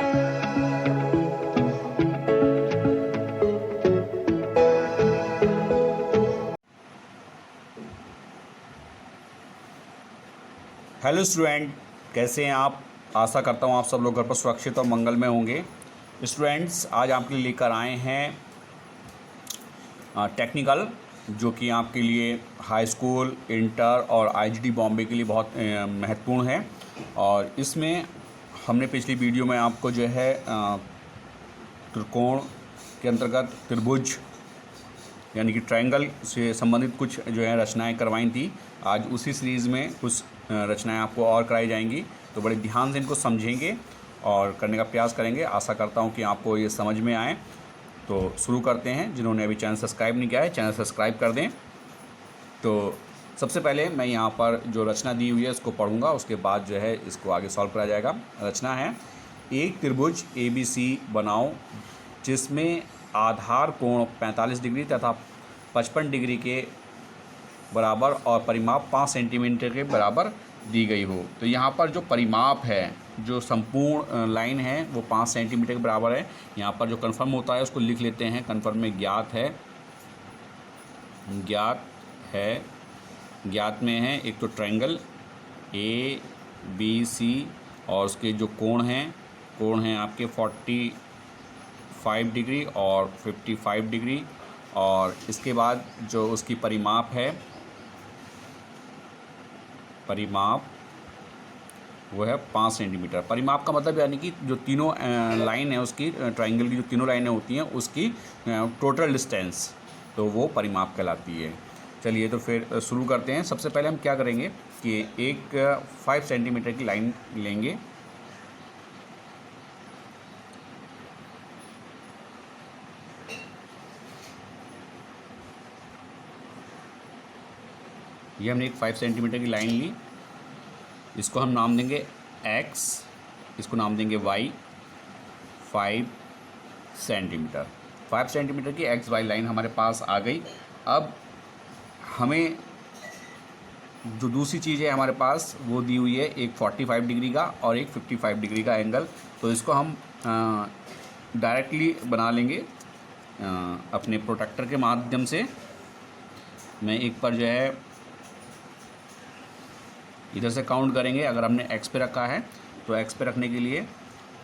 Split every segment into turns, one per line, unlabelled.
Hello student, कैसे हैं आप। आशा करता हूँ आप सब लोग घर पर सुरक्षित और मंगल में होंगे। स्टूडेंट्स, आज आपके लिए लेकर आए हैं टेक्निकल, जो कि आपके लिए हाई स्कूल, इंटर और आईजीडी बॉम्बे के लिए बहुत महत्वपूर्ण है। और इसमें हमने पिछली वीडियो में आपको जो है त्रिकोण के अंतर्गत त्रिभुज यानी कि ट्रायंगल से संबंधित कुछ जो है रचनाएं करवाई थी। आज उसी सीरीज़ में कुछ रचनाएं आपको और कराई जाएंगी, तो बड़े ध्यान से इनको समझेंगे और करने का प्रयास करेंगे। आशा करता हूं कि आपको ये समझ में आए। तो शुरू करते हैं। जिन्होंने अभी चैनल सब्सक्राइब नहीं किया है, चैनल सब्सक्राइब कर दें। तो सबसे पहले मैं यहाँ पर जो रचना दी हुई है उसको पढ़ूँगा, उसके बाद जो है इसको आगे सॉल्व करा जाएगा। रचना है, एक त्रिभुज ABC बनाओ जिसमें आधार कोण 45 डिग्री तथा 55 डिग्री के बराबर और परिमाप 5 सेंटीमीटर के बराबर दी गई हो। तो यहाँ पर जो परिमाप है, जो संपूर्ण लाइन है वो 5 सेंटीमीटर के बराबर है। यहाँ पर जो कन्फर्म होता है उसको लिख लेते हैं। कन्फर्म में ज्ञात में है एक तो ट्रायंगल ABC और उसके जो कोण हैं आपके 45 डिग्री और 55 डिग्री। और इसके बाद जो उसकी परिमाप वो है 5 सेंटीमीटर। परिमाप का मतलब यानी कि जो तीनों लाइन है उसकी, ट्रायंगल की जो तीनों लाइनें होती हैं उसकी टोटल डिस्टेंस, तो वो परिमाप कहलाती है। चलिए तो फिर शुरू करते हैं। सबसे पहले हम क्या करेंगे कि एक 5 सेंटीमीटर की लाइन लेंगे। ये हमने एक 5 सेंटीमीटर की लाइन ली। इसको हम नाम देंगे x, इसको नाम देंगे y। 5 सेंटीमीटर 5 सेंटीमीटर की XY लाइन हमारे पास आ गई। अब हमें जो दूसरी चीज़ है हमारे पास वो दी हुई है, एक 45 डिग्री का और एक 55 डिग्री का एंगल। तो इसको हम डायरेक्टली बना लेंगे अपने प्रोट्रैक्टर के माध्यम से। मैं एक पर जो है इधर से काउंट करेंगे। अगर हमने x पे रखा है तो x पे रखने के लिए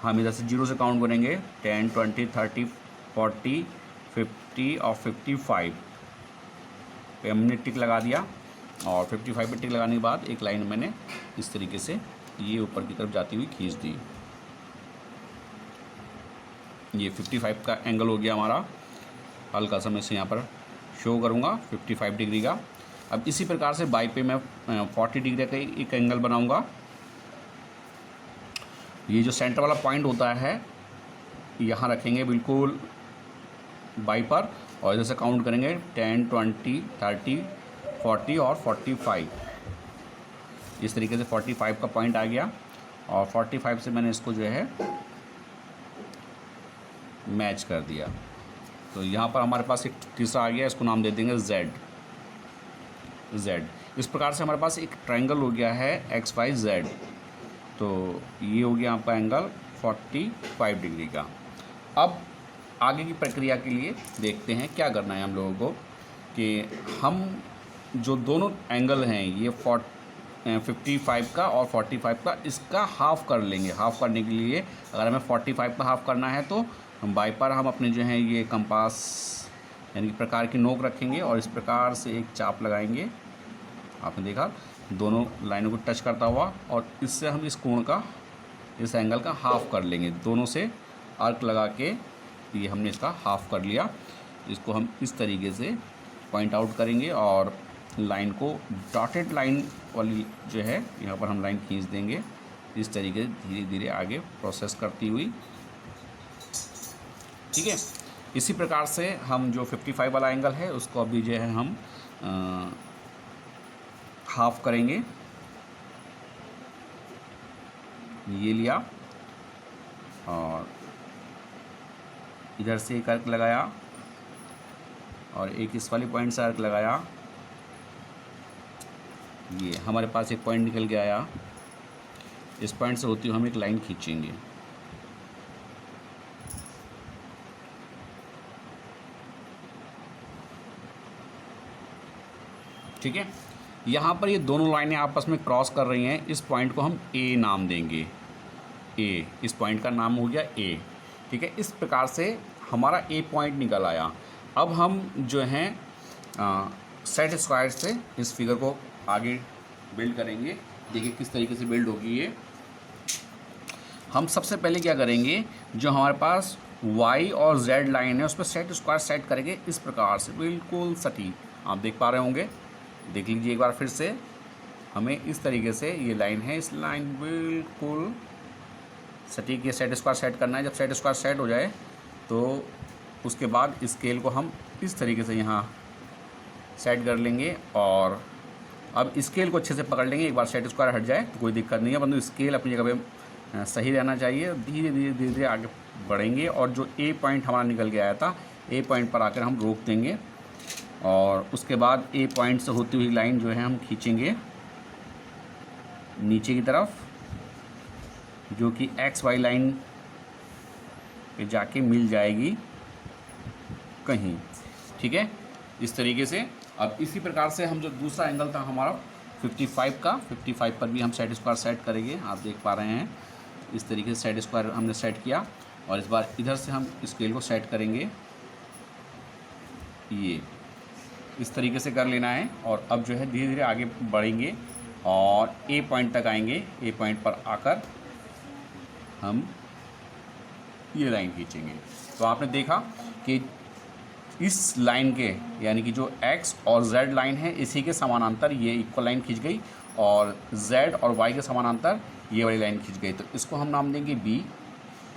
हम इधर से 0 से काउंट करेंगे। 10, 20, 30, 40, 50 और 55 पे हमने टिक लगा दिया। और 55 पे टिक लगाने के बाद एक लाइन मैंने इस तरीके से ये ऊपर की तरफ जाती हुई खींच दी। ये 55 का एंगल हो गया हमारा। हल्का सा मैं इसे यहाँ पर शो करूँगा 55 डिग्री का। अब इसी प्रकार से बाई पे मैं 40 डिग्री का एक एंगल बनाऊंगा। ये जो सेंटर वाला पॉइंट होता है यहाँ रखेंगे बिल्कुल बाई पर, और इधर से काउंट करेंगे 10, 20, 30, 40 और 45। इस तरीके से 45 का पॉइंट आ गया और 45 से मैंने इसको जो है मैच कर दिया। तो यहाँ पर हमारे पास एक तीसरा आ गया, इसको नाम दे देंगे Z। इस प्रकार से हमारे पास एक ट्रायंगल हो गया है XYZ। तो ये हो गया आपका एंगल 45 डिग्री का। अब आगे की प्रक्रिया के लिए देखते हैं क्या करना है हम लोगों को, कि हम जो दोनों एंगल हैं ये 55 का और 45 का, इसका हाफ़ कर लेंगे। हाफ़ करने के लिए अगर हमें 45 का हाफ़ करना है तो हम बाई पर हम अपने जो है ये कंपास यानी कि प्रकार की नोक रखेंगे और इस प्रकार से एक चाप लगाएंगे। आपने देखा दोनों लाइनों को टच करता हुआ, और इससे हम इस कोण का, इस एंगल का हाफ़ कर लेंगे। दोनों से आर्क लगा के ये हमने इसका हाफ़ कर लिया। इसको हम इस तरीके से पॉइंट आउट करेंगे और लाइन को डॉटेड लाइन वाली जो है यहाँ पर हम लाइन खींच देंगे। इस तरीके से धीरे धीरे आगे प्रोसेस करती हुई, ठीक है। इसी प्रकार से हम जो 55 वाला एंगल है उसको अभी जो है हम हाफ करेंगे। ये लिया और इधर से एक अर्क लगाया और एक इस वाली पॉइंट से अर्क लगाया। ये हमारे पास एक पॉइंट निकल के आया। इस पॉइंट से होती हुई हम एक लाइन खींचेंगे। ठीक है। यहाँ पर ये दोनों लाइनें आपस में क्रॉस कर रही हैं, इस पॉइंट को हम ए नाम देंगे, ए, इस पॉइंट का नाम हो गया ए, ठीक है। इस प्रकार से हमारा ए पॉइंट निकल आया। अब हम जो हैं सेट स्क्वायर से इस फिगर को आगे बिल्ड करेंगे। देखिए किस तरीके से बिल्ड होगी ये। हम सबसे पहले क्या करेंगे, जो हमारे पास y और z लाइन है उस पर सेट स्क्वायर सेट करेंगे इस प्रकार से, बिल्कुल सटीक। आप देख पा रहे होंगे, देख लीजिए एक बार फिर से। हमें इस तरीके से ये लाइन है, इस लाइन बिल्कुल सटीक ये सेट स्क्वायर सेट करना है। जब सेट स्क्वायर सेट हो जाए तो उसके बाद स्केल को हम इस तरीके से यहाँ सेट कर लेंगे, और अब स्केल को अच्छे से पकड़ लेंगे। एक बार सेट स्क्वायर हट जाए तो कोई दिक्कत नहीं है, परंतु स्केल अपनी जगह पे सही रहना चाहिए। धीरे धीरे धीरे धीरे आगे बढ़ेंगे, और जो ए पॉइंट हमारा निकल के आया था, ए पॉइंट पर आकर हम रोक देंगे, और उसके बाद ए पॉइंट से होती हुई लाइन जो है हम खींचेंगे नीचे की तरफ, जो कि एक्स वाई लाइन पे जाके मिल जाएगी कहीं, ठीक है, इस तरीके से। अब इसी प्रकार से हम जो दूसरा एंगल था हमारा 55 का, 55 पर भी हम सेट स्क्वायर सेट करेंगे। आप देख पा रहे हैं इस तरीके से सेट स्क्वायर हमने सेट किया, और इस बार इधर से हम स्केल को सेट करेंगे, ये इस तरीके से कर लेना है। और अब जो है धीरे धीरे आगे बढ़ेंगे और ए पॉइंट तक आएंगे। ए पॉइंट पर आकर हम ये लाइन खींचेंगे। तो आपने देखा कि इस लाइन के, यानी कि जो x और z लाइन है, इसी के समानांतर ये इक्वल लाइन खींच गई, और z और y के समानांतर ये वाली लाइन खींच गई। तो इसको हम नाम देंगे b,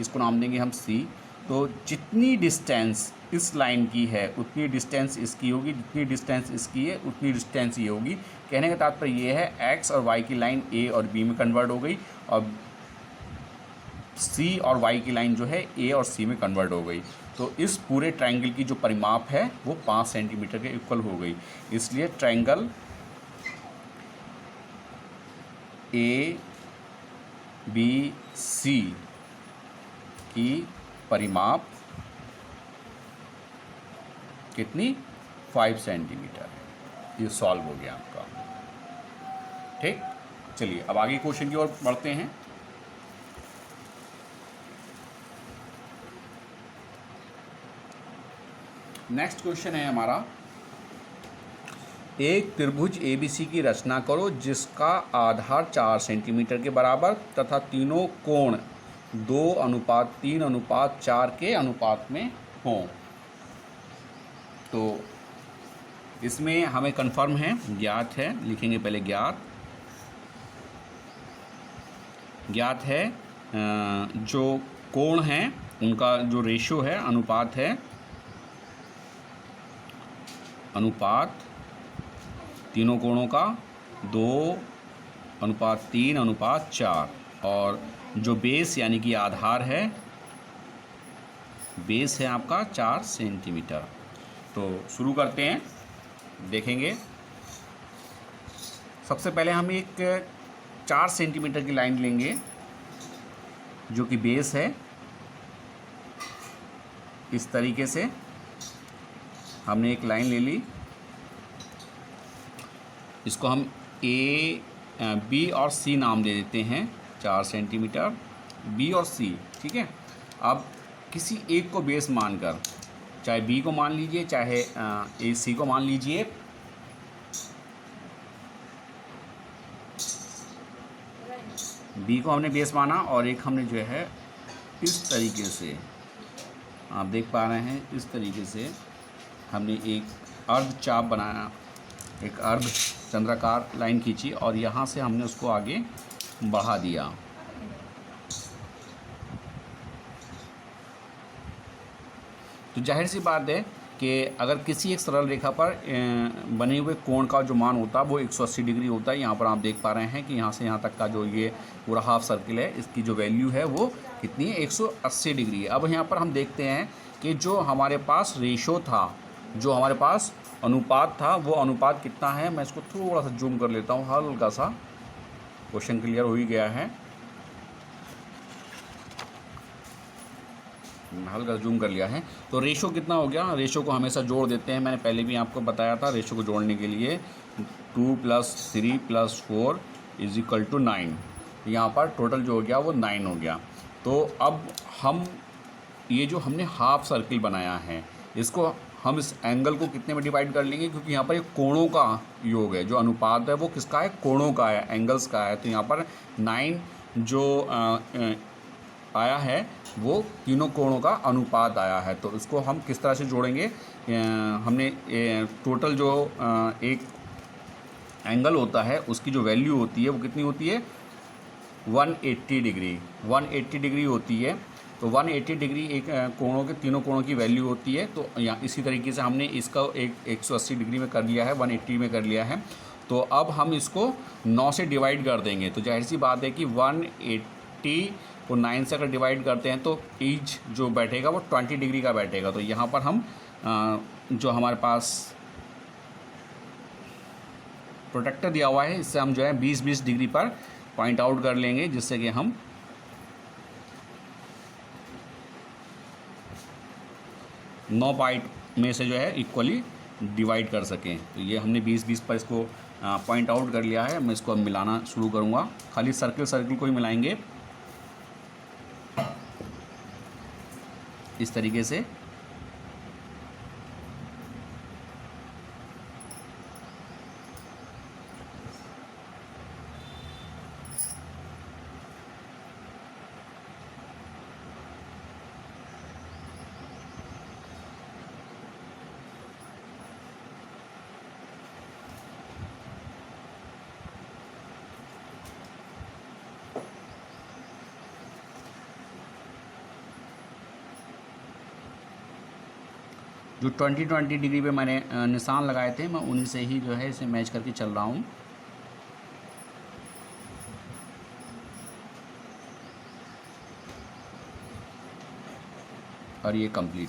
इसको नाम देंगे हम c। तो जितनी डिस्टेंस इस लाइन की है उतनी डिस्टेंस इसकी होगी, जितनी डिस्टेंस इसकी है उतनी डिस्टेंस ये होगी। कहने का तात्पर्य ये है x और y की लाइन a और b में कन्वर्ट हो गई, और c और y की लाइन जो है a और c में कन्वर्ट हो गई। तो इस पूरे ट्रायंगल की जो परिमाप है वो 5 सेंटीमीटर के इक्वल हो गई। इसलिए ट्रायंगल ए बी सी की परिमाप कितनी, 5 सेंटीमीटर है। ये सॉल्व हो गया आपका, ठीक। चलिए अब आगे क्वेश्चन की ओर बढ़ते हैं। नेक्स्ट क्वेश्चन है हमारा, एक त्रिभुज ABC की रचना करो जिसका आधार 4 सेंटीमीटर के बराबर तथा तीनों कोण 2:3:4 के अनुपात में हों। तो इसमें हमें कंफर्म है, ज्ञात है, लिखेंगे पहले ज्ञात है जो कोण हैं उनका जो रेशो है, अनुपात है, अनुपात तीनों कोणों का 2:3:4, और जो बेस यानी कि आधार है, बेस है आपका 4 सेंटीमीटर। तो शुरू करते हैं, देखेंगे। सबसे पहले हम एक 4 सेंटीमीटर की लाइन लेंगे जो कि बेस है। इस तरीके से हमने एक लाइन ले ली, इसको हम ए बी और सी नाम दे देते हैं। 4 सेंटीमीटर बी और सी, ठीक है। अब किसी एक को बेस मानकर, चाहे बी को मान लीजिए चाहे ए सी को मान लीजिए, बी को हमने बेस माना, और एक हमने जो है इस तरीके से, आप देख पा रहे हैं, इस तरीके से हमने एक अर्ध चाप बनाया, एक अर्ध चंद्राकार लाइन खींची, और यहाँ से हमने उसको आगे बढ़ा दिया। तो जाहिर सी बात है कि अगर किसी एक सरल रेखा पर बने हुए कोण का जो मान होता है वो 180 डिग्री होता है। यहाँ पर आप देख पा रहे हैं कि यहाँ से यहाँ तक का जो ये पूरा हाफ सर्किल है, इसकी जो वैल्यू है वो कितनी है, 180 डिग्री है। अब यहाँ पर हम देखते हैं कि जो हमारे पास रेशो था, जो हमारे पास अनुपात था, वो अनुपात कितना है। मैं इसको थोड़ा सा जूम कर लेता हूँ, हल्का सा, क्वेश्चन क्लियर हो ही गया है, हल्का जूम कर लिया है। तो रेशो कितना हो गया, रेशो को हमेशा जोड़ देते हैं। मैंने पहले भी आपको बताया था, रेशो को जोड़ने के लिए 2 + 3 + 4 = 9। यहाँ पर टोटल जो हो गया वो 9 हो गया। तो अब हम ये जो हमने हाफ सर्किल बनाया है इसको हम इस एंगल को कितने में डिवाइड कर लेंगे, क्योंकि यहाँ पर एक कोणों का योग है, जो अनुपात है वो किसका है, कोणों का है, एंगल्स का है। तो यहाँ पर 9 जो आया है वो तीनों कोणों का अनुपात आया है। तो इसको हम किस तरह से जोड़ेंगे, हमने टोटल जो एक एंगल होता है उसकी जो वैल्यू होती है वो कितनी होती है, 180 डिग्री। 180 डिग्री होती है। तो 180 डिग्री एक कोणों के तीनों कोणों की वैल्यू होती है। तो यहाँ इसी तरीके से हमने इसका 180 डिग्री में कर लिया है, 180 में कर लिया है। तो अब हम इसको 9 से डिवाइड कर देंगे। तो जाहिर सी बात है कि 180 को 9 से अगर डिवाइड करते हैं तो ईच जो बैठेगा वो 20 डिग्री का बैठेगा। तो यहाँ पर हम जो हमारे पास प्रोटेक्टर दिया हुआ है इससे हम जो है 20-20 डिग्री पर पॉइंट आउट कर लेंगे, जिससे कि हम 9 पार्ट में से जो है इक्वली डिवाइड कर सकें। तो ये हमने 20-20 पर इसको पॉइंट आउट कर लिया है। मैं इसको अब मिलाना शुरू करूँगा, खाली सर्किल को ही मिलाएंगे इस तरीके से। जो 20-20 डिग्री पे मैंने निशान लगाए थे मैं उन्हीं से ही जो है इसे मैच करके चल रहा हूँ। और ये कंप्लीट।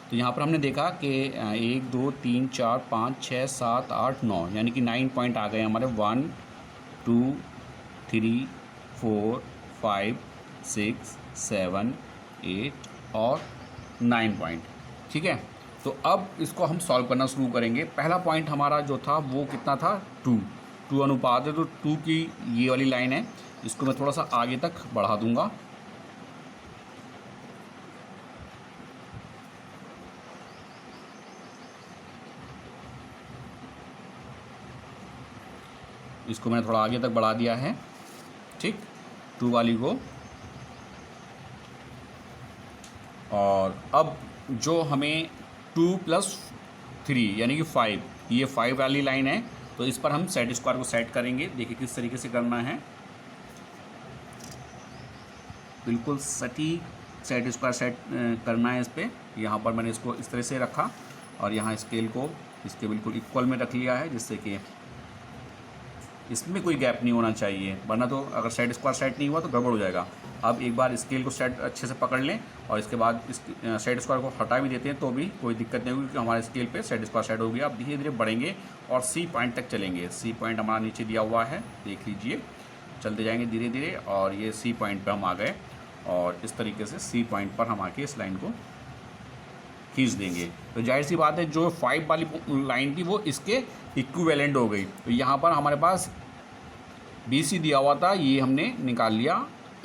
तो यहाँ पर हमने देखा कि 1 2 3 4 5 6 7 8 9 यानी कि 9 पॉइंट आ गए हमारे। 1 2 3 4 5 6 7 8 और 9 पॉइंट। ठीक है, तो अब इसको हम सॉल्व करना शुरू करेंगे। पहला पॉइंट हमारा जो था वो कितना था, 2 अनुपात है। तो 2 की ये वाली लाइन है, इसको मैं थोड़ा सा आगे तक बढ़ा दूंगा। इसको मैंने थोड़ा आगे तक बढ़ा दिया है, ठीक, 2 वाली को। और अब जो हमें 2 + 3 यानी कि 5, ये 5 वाली लाइन है। तो इस पर हम सेट स्क्वायर को सेट करेंगे। देखिए किस तरीके से करना है, बिल्कुल सटीक सेट स्क्वायर सेट करना है इस पर। यहाँ पर मैंने इसको इस तरह से रखा और यहाँ स्केल को इसके बिल्कुल इक्वल में रख लिया है, जिससे कि इसमें कोई गैप नहीं होना चाहिए, वरना तो अगर सेट स्क्वायर सेट नहीं हुआ तो गड़बड़ हो जाएगा। अब एक बार स्केल को सेट अच्छे से पकड़ लें और इसके बाद इस सेट स्क्वायर को हटा भी देते हैं तो भी कोई दिक्कत नहीं होगी, क्योंकि हमारे स्केल पे सेट स्क्वायर सेट हो गया। अब धीरे धीरे बढ़ेंगे और सी पॉइंट तक चलेंगे। सी पॉइंट हमारा नीचे दिया हुआ है, देख लीजिए, चलते जाएंगे धीरे धीरे और ये सी पॉइंट पर हम आ गए। और इस तरीके से सी पॉइंट पर हम आके इस लाइन को खींच देंगे। तो जाहिर सी बात है जो 5 वाली लाइन थी वो इसके इक्विवेलेंट हो गई। तो यहाँ पर हमारे पास BC दिया हुआ था, ये हमने निकाल लिया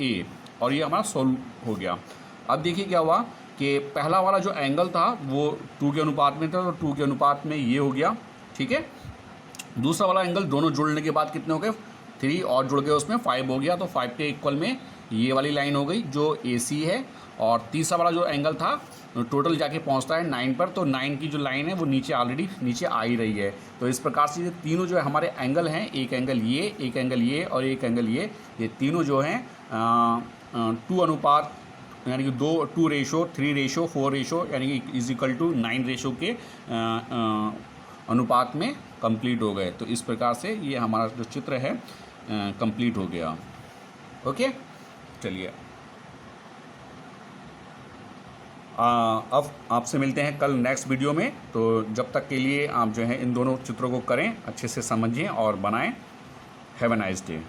A और ये हमारा सोल्व हो गया। अब देखिए क्या हुआ कि पहला वाला जो एंगल था वो 2 के अनुपात में था, तो 2 के अनुपात में ये हो गया, ठीक है। दूसरा वाला एंगल दोनों जुड़ने के बाद कितने हो गए, 3 और जुड़ गए उसमें 5 हो गया। तो 5 के इक्वल में ये वाली लाइन हो गई जो AC है। और तीसरा वाला जो एंगल था टोटल जाके पहुंचता है 9 पर, तो 9 की जो लाइन है वो नीचे ऑलरेडी नीचे आ ही रही है। तो इस प्रकार से ये तीनों जो है हमारे एंगल हैं, एक एंगल ये, एक एंगल ये और एक एंगल ये तीनों जो हैं 2 अनुपात यानी कि 2 रेशो 3 रेशो 4 रेशो यानी कि = 9 रेशो के अनुपात में कंप्लीट हो गए। तो इस प्रकार से ये हमारा जो चित्र है कंप्लीट हो गया। ओके, चलिए अब आपसे मिलते हैं कल नेक्स्ट वीडियो में। तो जब तक के लिए आप जो है इन दोनों चित्रों को करें, अच्छे से समझें और बनाएं। Have a nice day.